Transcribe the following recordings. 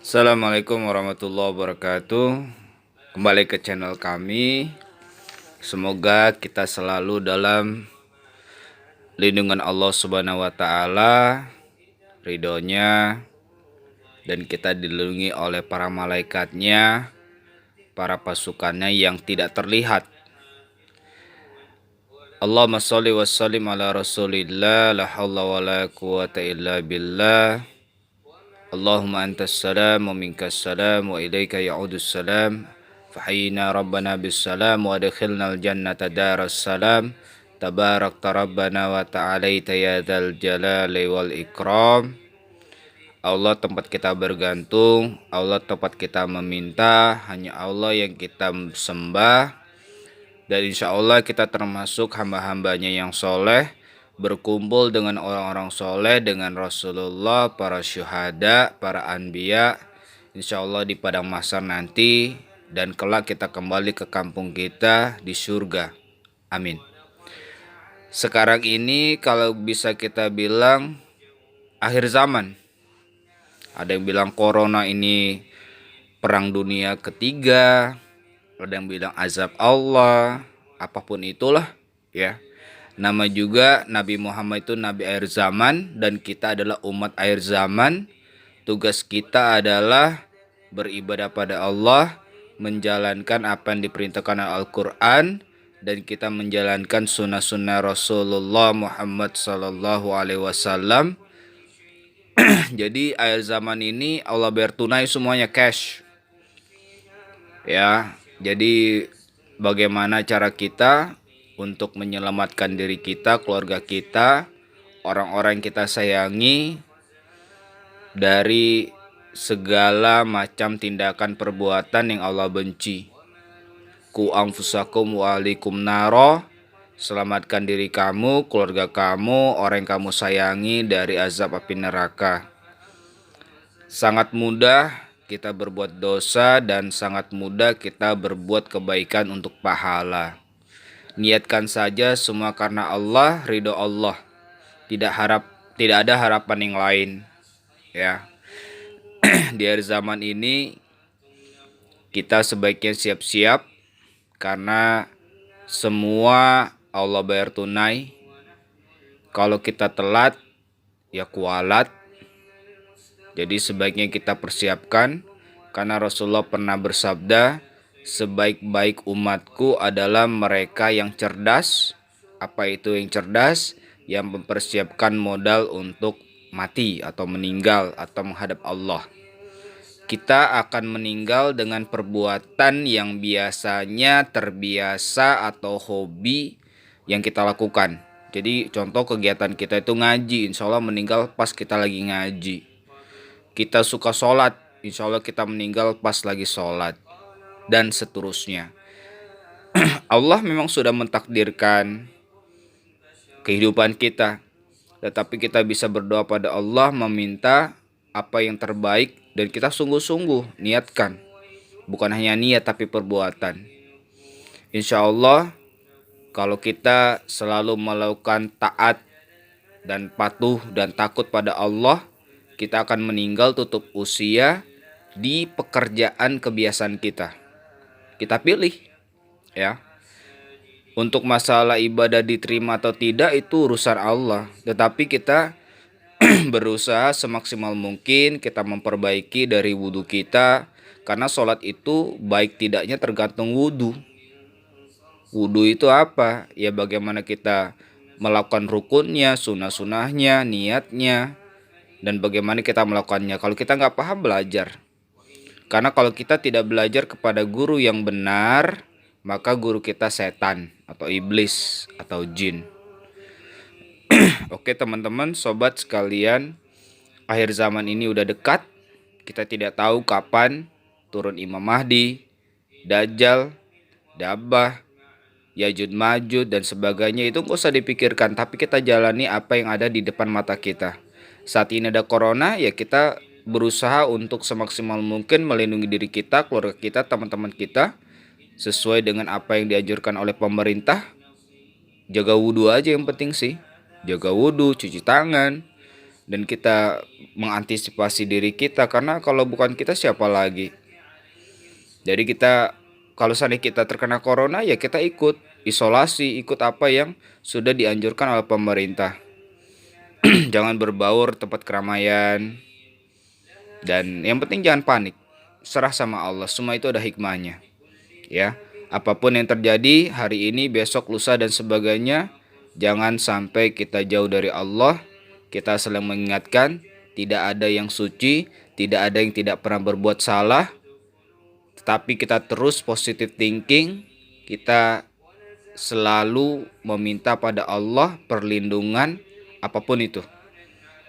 Assalamualaikum warahmatullahi wabarakatuh. Kembali ke channel kami. Semoga kita selalu dalam lindungan Allah Subhanahu wa taala, ridhonya, dan kita dilindungi oleh para malaikatnya, para pasukannya yang tidak terlihat. Allahumma sholli wa sallim ala rasulillah, la haula wa la quwata illa billah. Allahumma antas salam wa minkas salam wa ilaika ya'udus salam. Fahayyina rabbana bis salam wa adkhilnal jannata daras salam. Tabarakta rabbana wa ta'alaita ya dzal jalali wal ikram. Allah tempat kita bergantung, Allah tempat kita meminta, hanya Allah yang kita sembah. Dan insya Allah kita termasuk hamba-hambanya yang soleh, berkumpul dengan orang-orang soleh, dengan Rasulullah, para syuhada, para anbiya, insya Allah di padang mahsyar nanti, dan kelak kita kembali ke kampung kita di surga. Amin. Sekarang ini kalau bisa kita bilang akhir zaman. Ada yang bilang corona ini perang dunia ketiga, ada yang bilang azab Allah, apapun itulah ya. Nama juga Nabi Muhammad itu Nabi akhir zaman dan kita adalah umat akhir zaman. Tugas kita adalah beribadah pada Allah, menjalankan apa yang diperintahkan Al-Quran, dan kita menjalankan sunnah-sunnah Rasulullah Muhammad Sallallahu Alaihi Wasallam. Jadi akhir zaman ini Allah bayar tunai semuanya cash. Ya, jadi bagaimana cara kita untuk menyelamatkan diri kita, keluarga kita, orang-orang kita sayangi dari segala macam tindakan perbuatan yang Allah benci. Ku anfusakum wa alikum naro. Selamatkan diri kamu, keluarga kamu, orang yang kamu sayangi dari azab api neraka. Sangat mudah kita berbuat dosa dan sangat mudah kita berbuat kebaikan untuk pahala. Niatkan saja semua karena Allah, ridho Allah. Tidak ada harapan yang lain. Ya. Di akhir zaman ini kita sebaiknya siap-siap karena semua Allah bayar tunai. Kalau kita telat ya kualat. Jadi sebaiknya kita persiapkan karena Rasulullah pernah bersabda, sebaik-baik umatku adalah mereka yang cerdas. Apa itu yang cerdas? Yang mempersiapkan modal untuk mati atau meninggal atau menghadap Allah. Kita akan meninggal dengan perbuatan yang biasanya terbiasa atau hobi yang kita lakukan. Jadi contoh kegiatan kita itu ngaji, insya Allah meninggal pas kita lagi ngaji. Kita suka sholat, insya Allah kita meninggal pas lagi sholat. Dan seterusnya. Allah memang sudah mentakdirkan kehidupan kita. Tetapi kita bisa berdoa pada Allah, meminta apa yang terbaik. Dan kita sungguh-sungguh niatkan. Bukan hanya niat tapi perbuatan. Insya Allah kalau kita selalu melakukan taat dan patuh dan takut pada Allah, kita akan meninggal tutup usia di pekerjaan kebiasaan kita. Kita pilih ya. Untuk masalah ibadah diterima atau tidak itu urusan Allah. Tetapi kita berusaha semaksimal mungkin kita memperbaiki dari wudhu kita. Karena sholat itu baik tidaknya tergantung wudhu. Wudhu itu apa? Ya bagaimana kita melakukan rukunnya, sunnah-sunnahnya, niatnya, dan bagaimana kita melakukannya. Kalau kita nggak paham, belajar. Karena kalau kita tidak belajar kepada guru yang benar, maka guru kita setan atau iblis atau jin. Oke teman-teman, sobat sekalian, akhir zaman ini udah dekat. Kita tidak tahu kapan turun Imam Mahdi, Dajjal, Dabbah, Yajud Majud dan sebagainya. Itu nggak usah dipikirkan, tapi kita jalani apa yang ada di depan mata kita. Saat ini ada corona, ya kita berusaha untuk semaksimal mungkin melindungi diri kita, keluarga kita, teman-teman kita, sesuai dengan apa yang dianjurkan oleh pemerintah. Jaga wudhu aja yang penting sih. Jaga wudhu, cuci tangan, dan kita mengantisipasi diri kita, karena kalau bukan kita siapa lagi. Jadi kita, kalau seandainya kita terkena corona, ya kita ikut isolasi, ikut apa yang sudah dianjurkan oleh pemerintah. Jangan berbaur tempat keramaian, dan yang penting jangan panik. Serah sama Allah, semua itu ada hikmahnya. Ya, apapun yang terjadi hari ini, besok, lusa dan sebagainya, jangan sampai kita jauh dari Allah. Kita selalu mengingatkan, tidak ada yang suci, tidak ada yang tidak pernah berbuat salah. Tetapi kita terus positive thinking, kita selalu meminta pada Allah perlindungan apapun itu.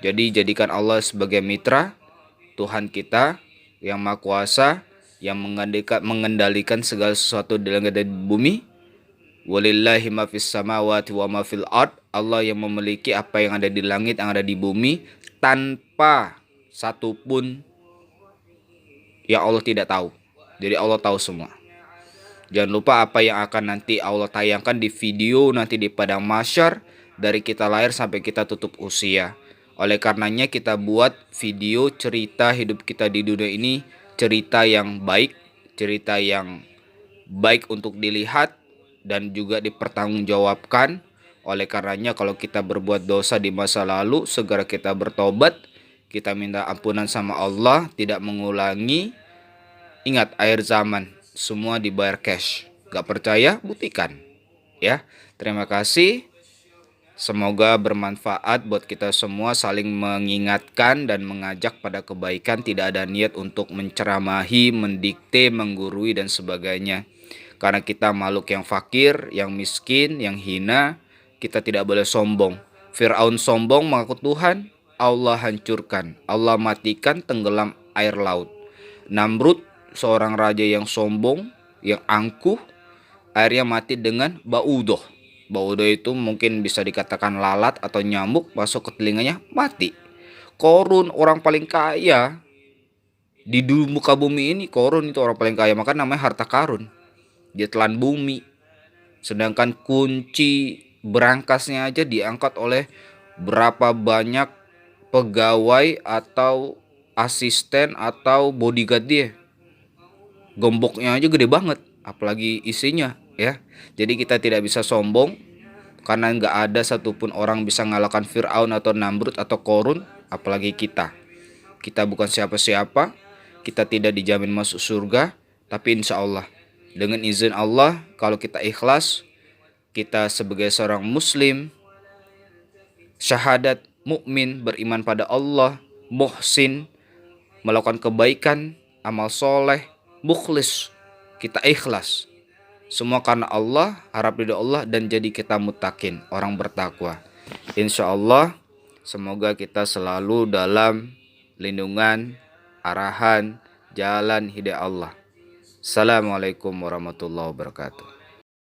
Jadi jadikan Allah sebagai mitra, Tuhan kita yang Maha Kuasa, yang mengendalikan segala sesuatu di langit dan bumi. Walillahi ma fis samawati wa ma fil ard. Allah yang memiliki apa yang ada di langit, yang ada di bumi, tanpa satupun yang Allah tidak tahu. Jadi Allah tahu semua. Jangan lupa apa yang akan nanti Allah tayangkan di video nanti di padang mahsyar, dari kita lahir sampai kita tutup usia. Oleh karenanya kita buat video cerita hidup kita di dunia ini, cerita yang baik, cerita yang baik untuk dilihat dan juga dipertanggungjawabkan. Oleh karenanya kalau kita berbuat dosa di masa lalu, segera kita bertobat, kita minta ampunan sama Allah, tidak mengulangi. Ingat, akhir zaman semua dibayar cash. Gak percaya, buktikan. Ya, terima kasih. Semoga bermanfaat buat kita semua, saling mengingatkan dan mengajak pada kebaikan. Tidak ada niat untuk menceramahi, mendikte, menggurui dan sebagainya. Karena kita makhluk yang fakir, yang miskin, yang hina, kita tidak boleh sombong. Fir'aun sombong mengaku Tuhan, Allah hancurkan, Allah matikan, tenggelam air laut. Namrud, seorang raja yang sombong, yang angkuh, akhirnya mati dengan baudoh. Baudoh itu mungkin bisa dikatakan lalat atau nyamuk masuk ke telinganya, mati. Korun, orang paling kaya di muka bumi ini, Korun itu orang paling kaya, maka namanya harta karun. Dia telan bumi. Sedangkan kunci berangkasnya aja diangkat oleh berapa banyak pegawai atau asisten atau bodyguard dia. Gemboknya aja gede banget, apalagi isinya, ya. Jadi kita tidak bisa sombong, karena nggak ada satupun orang bisa ngalahkan Fir'aun atau Namrud atau Korun, apalagi kita. Kita bukan siapa-siapa, kita tidak dijamin masuk surga, tapi insya Allah, dengan izin Allah, kalau kita ikhlas, kita sebagai seorang muslim, syahadat, mukmin, beriman pada Allah, muhsin, melakukan kebaikan, amal soleh, mukhlis, kita ikhlas, semua karena Allah, harap ridho Allah, dan jadi kita muttaqin, orang bertakwa. Insya Allah, semoga kita selalu dalam lindungan, arahan, jalan hidayah Allah. Assalamualaikum warahmatullahi wabarakatuh.